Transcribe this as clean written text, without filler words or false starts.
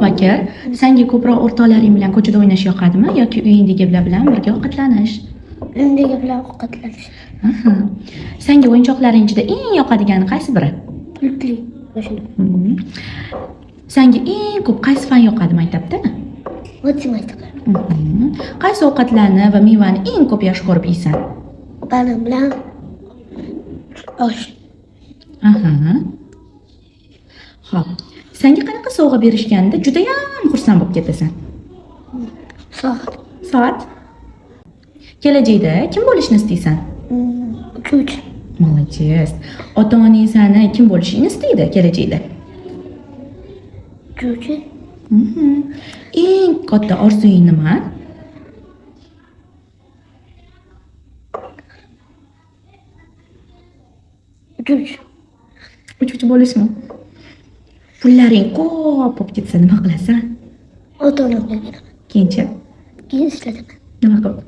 Bakir, senga ko'proq o'rtoqlaring bilan ko'chada o'ynash yoqadimi yoki uyingdagilar bilan birga ovqatlanish? Uyimdagilar ovqatlanish. Aha. Senga o'yinchoqlaring ichida eng yoqadigani qaysi biri? Pultli mashina. Senga eng ko'p qaysi fan yoqadi maktabda? Matematika. Qaysi ovqatlarni va mevani eng ko'p yaxshi ko'rib yeysan? Banan bilan osh. Aha. Xo'p. Senga qanaqa sovg'a berishganda juda ham xursand bo'lib ketasan? Soat. Soat? Kelajakda kim bo'lishni istaysan? Uchuvchi. Молодец. Ota-onang seni kim bo'lishingni istaydi kelajakda? Uchuvchi. Eng katta orzuying nima? Uchuvchi. Uchuvchi bo'lishmi? Pullaring ko'p bo'lib ketsa nima qilasan? Ota-onamga beraman. Keyinchi Keyin ishlataman. nima qilib?